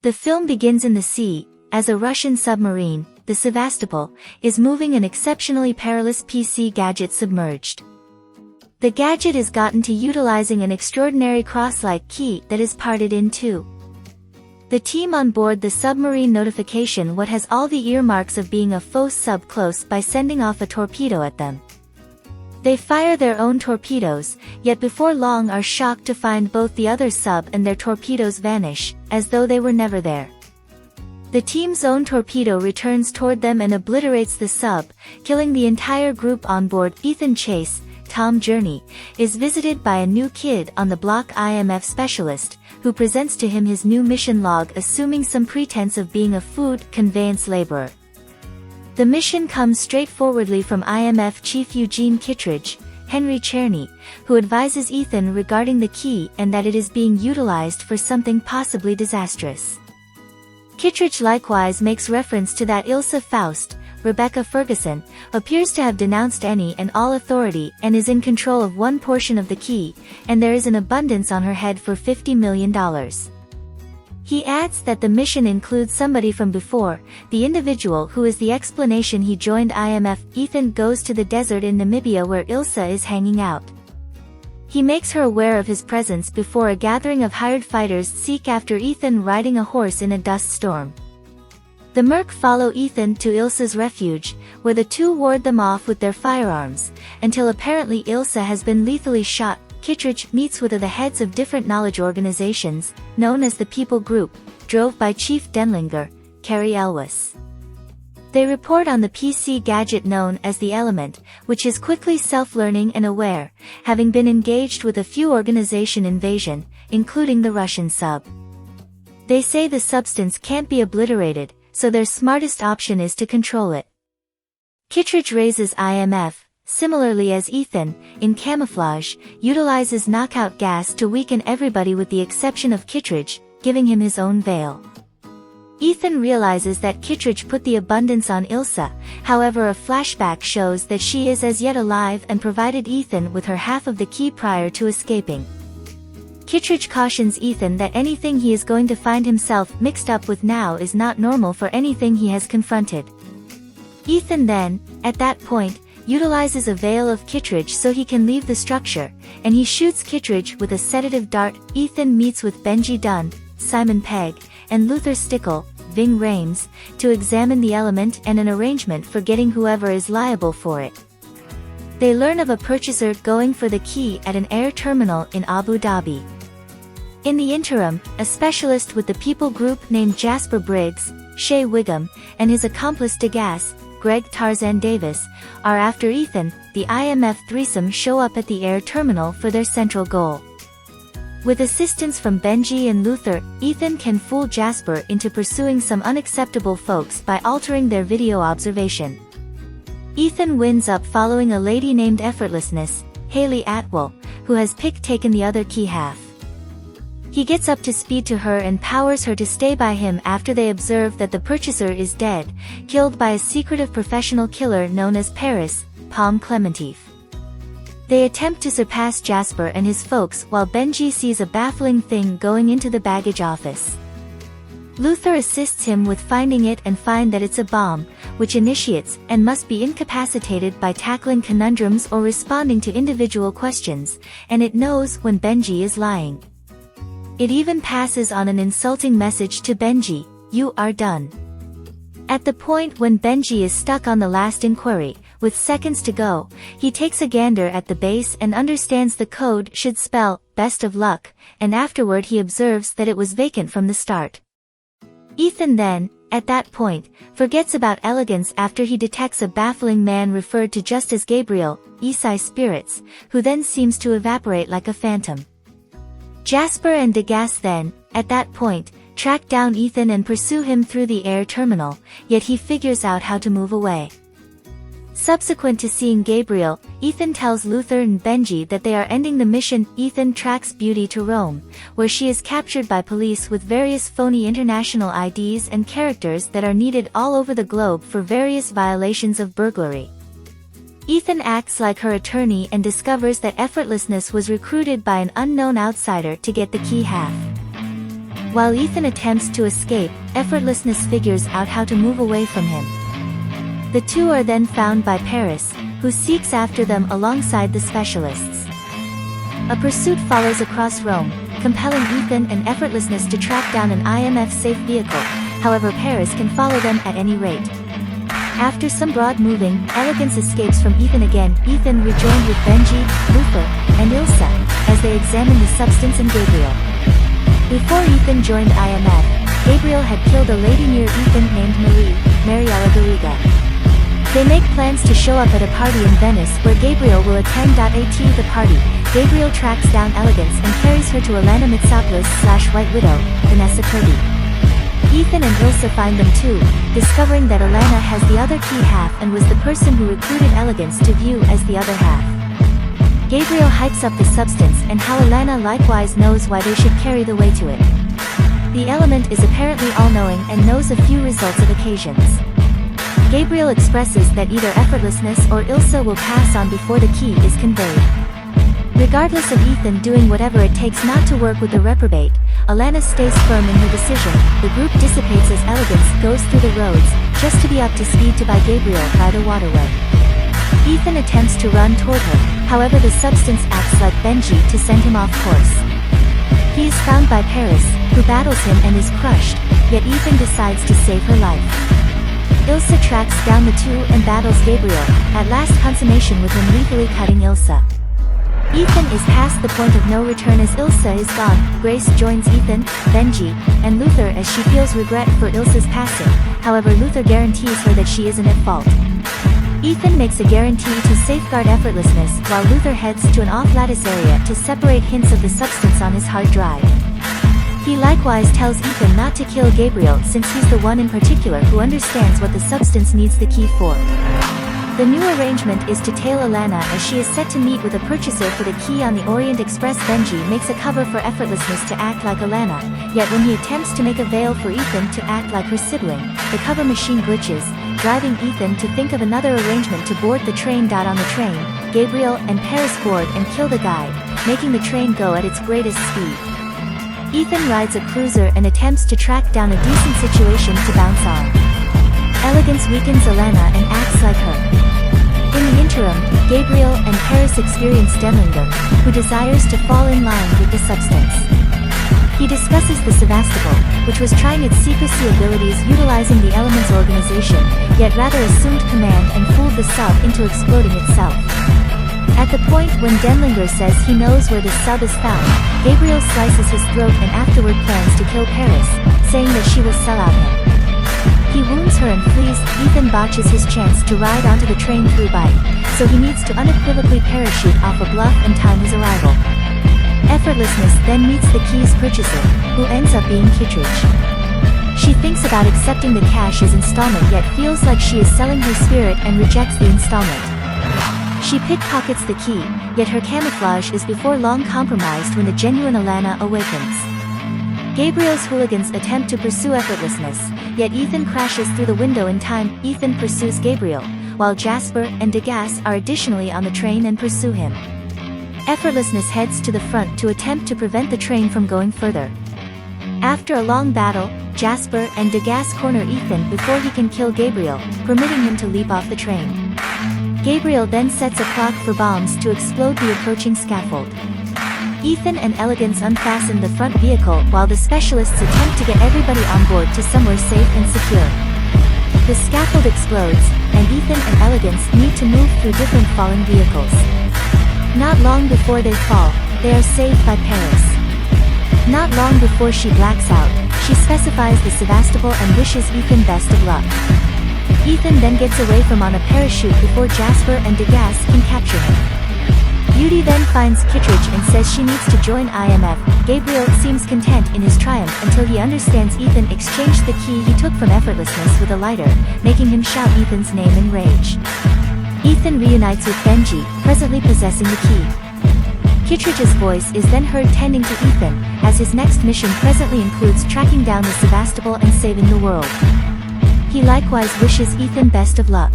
The film begins in the sea, as a Russian submarine, the Sevastopol, is moving an exceptionally perilous PC gadget submerged. The gadget is gotten to utilizing an extraordinary cross-like key that is parted in two. The team on board the submarine notification what has all the earmarks of being a foe sub close by sending off a torpedo at them. They fire their own torpedoes, yet before long are shocked to find both the other sub and their torpedoes vanish, as though they were never there. The team's own torpedo returns toward them and obliterates the sub, killing the entire group on board. Ethan Chase, Tom Journey, is visited by a new kid on the block IMF specialist, who presents to him his new mission log assuming some pretense of being a food conveyance laborer. The mission comes straightforwardly from IMF chief Eugene Kittredge, Henry Czerny, who advises Ethan regarding the key and that it is being utilized for something possibly disastrous. Kittredge likewise makes reference to that Ilsa Faust, Rebecca Ferguson, appears to have denounced any and all authority and is in control of one portion of the key, and there is an abundance on her head for $50 million. He adds that the mission includes somebody from before, the individual who is the explanation he joined IMF. Ethan goes to the desert in Namibia where Ilsa is hanging out. He makes her aware of his presence before a gathering of hired fighters seek after Ethan riding a horse in a dust storm. The Merc follow Ethan to Ilsa's refuge, where the two ward them off with their firearms, until apparently Ilsa has been lethally shot. Kittredge meets with the heads of different knowledge organizations, known as the People Group, drove by Chief Denlinger, Carrie Elwes. They report on the PC gadget known as the Element, which is quickly self-learning and aware, having been engaged with a few organization invasion, including the Russian sub. They say the substance can't be obliterated, so their smartest option is to control it. Kittredge raises IMF, similarly as Ethan, in camouflage, utilizes knockout gas to weaken everybody with the exception of Kittredge, giving him his own veil. Ethan realizes that Kittredge put the abundance on Ilsa, however a flashback shows that she is as yet alive and provided Ethan with her half of the key prior to escaping. Kittredge cautions Ethan that anything he is going to find himself mixed up with now is not normal for anything he has confronted. Ethan then, at that point, utilizes a veil of Kittredge so he can leave the structure, and he shoots Kittredge with a sedative dart. Ethan meets with Benji Dunn, Simon Pegg, and Luther Stickle, Ving Rhames, to examine the element and an arrangement for getting whoever is liable for it. They learn of a purchaser going for the key at an air terminal in Abu Dhabi. In the interim, a specialist with the People Group named Jasper Briggs, Shea Wiggum, and his accomplice Degas, Greg Tarzan Davis, are after Ethan. The IMF threesome show up at the air terminal for their central goal. With assistance from Benji and Luther, Ethan can fool Jasper into pursuing some unacceptable folks by altering their video observation. Ethan wins up following a lady named Effortlessness, Haley Atwell, who has taken the other key half. He gets up to speed to her and powers her to stay by him after they observe that the purchaser is dead, killed by a secretive professional killer known as Paris, Palm Clementif. They attempt to surpass Jasper and his folks while Benji sees a baffling thing going into the baggage office. Luther assists him with finding it and find that it's a bomb, which initiates and must be incapacitated by tackling conundrums or responding to individual questions, and it knows when Benji is lying. It even passes on an insulting message to Benji, "You are done." At the point when Benji is stuck on the last inquiry, with seconds to go, he takes a gander at the base and understands the code should spell, "best of luck," and afterward he observes that it was vacant from the start. Ethan then, at that point, forgets about elegance after he detects a baffling man referred to just as Gabriel, Isai Spirits, who then seems to evaporate like a phantom. Jasper and Degas then, at that point, track down Ethan and pursue him through the air terminal, yet he figures out how to move away. Subsequent to seeing Gabriel, Ethan tells Luther and Benji that they are ending the mission. Ethan tracks Beauty to Rome, where she is captured by police with various phony international IDs and characters that are needed all over the globe for various violations of burglary. Ethan acts like her attorney and discovers that Effortlessness was recruited by an unknown outsider to get the key half. While Ethan attempts to escape, effortlessness figures out how to move away from him. The two are then found by Paris, who seeks after them alongside the specialists. A pursuit follows across Rome, compelling Ethan and effortlessness to track down an IMF-safe vehicle. However, Paris can follow them at any rate. After some broad moving, elegance escapes from Ethan again. Ethan rejoined with Benji, Luther, and Ilsa, as they examine the substance and Gabriel. Before Ethan joined IMF, Gabriel had killed a lady near Ethan named Mariella Garriga. They make plans to show up at a party in Venice where Gabriel will attend. At the party, Gabriel tracks down Elegance and carries her to Alana Mitsopoulos/White Widow, Vanessa Kirby. Ethan and Ilsa find them too, discovering that Alana has the other key half and was the person who recruited Elegance to view as the other half. Gabriel hypes up the substance and how Alana likewise knows why they should carry the way to it. The element is apparently all-knowing and knows a few results of occasions. Gabriel expresses that either effortlessness or Ilsa will pass on before the key is conveyed. Regardless of Ethan doing whatever it takes not to work with the reprobate, Alana stays firm in her decision. The group dissipates as Elegance goes through the roads, just to be up to speed to buy Gabriel by the waterway. Ethan attempts to run toward her, however the substance acts like Benji to send him off course. He is found by Paris, who battles him and is crushed, yet Ethan decides to save her life. Ilsa tracks down the two and battles Gabriel, at last consummation with him lethally cutting Ilsa. Ethan is past the point of no return as Ilsa is gone. Grace joins Ethan, Benji, and Luther as she feels regret for Ilsa's passing. However, Luther guarantees her that she isn't at fault. Ethan makes a guarantee to safeguard effortlessness while Luther heads to an off-lattice area to separate hints of the substance on his hard drive. He likewise tells Ethan not to kill Gabriel since he's the one in particular who understands what the substance needs the key for. The new arrangement is to tail Alana as she is set to meet with a purchaser for the key on the Orient Express. Benji makes a cover for effortlessness to act like Alana, yet when he attempts to make a veil for Ethan to act like her sibling, the cover machine glitches, driving Ethan to think of another arrangement to board the train. On the train, Gabriel and Paris board and kill the guide, making the train go at its greatest speed. Ethan rides a cruiser and attempts to track down a decent situation to bounce on. Elegance weakens Alana and acts like her. In the interim, Gabriel and Paris experience Denlinger, who desires to fall in line with the substance. He discusses the Sevastopol, which was trying its secrecy abilities utilizing the element's organization, yet rather assumed command and fooled the sub into exploding itself. At the point when Denlinger says he knows where the sub is found, Gabriel slices his throat and afterward plans to kill Paris, saying that she will sell out him. He wounds her and flees. Ethan botches his chance to ride onto the train through bite, so he needs to unequivocally parachute off a bluff and time his arrival. Effortlessness then meets the key's purchaser, who ends up being Kittredge. She thinks about accepting the cash as installment yet feels like she is selling her spirit and rejects the installment. She pickpockets the key, yet her camouflage is before long compromised when the genuine Alana awakens. Gabriel's hooligans attempt to pursue effortlessness, yet Ethan crashes through the window in time. Ethan pursues Gabriel, while Jasper and Degas are additionally on the train and pursue him. Effortlessness heads to the front to attempt to prevent the train from going further. After a long battle, Jasper and Degas corner Ethan before he can kill Gabriel, permitting him to leap off the train. Gabriel then sets a clock for bombs to explode the approaching scaffold. Ethan and Elegance unfasten the front vehicle while the specialists attempt to get everybody on board to somewhere safe and secure. The scaffold explodes, and Ethan and Elegance need to move through different fallen vehicles. Not long before they fall, they are saved by Paris. Not long before she blacks out, she specifies the Sevastopol and wishes Ethan best of luck. Ethan then gets away from on a parachute before Jasper and Degas can capture him. Beauty then finds Kittredge and says she needs to join IMF. Gabriel seems content in his triumph until he understands Ethan exchanged the key he took from effortlessness with a lighter, making him shout Ethan's name in rage. Ethan reunites with Benji, presently possessing the key. Kittredge's voice is then heard tending to Ethan, as his next mission presently includes tracking down the Sevastopol and saving the world. He likewise wishes Ethan best of luck.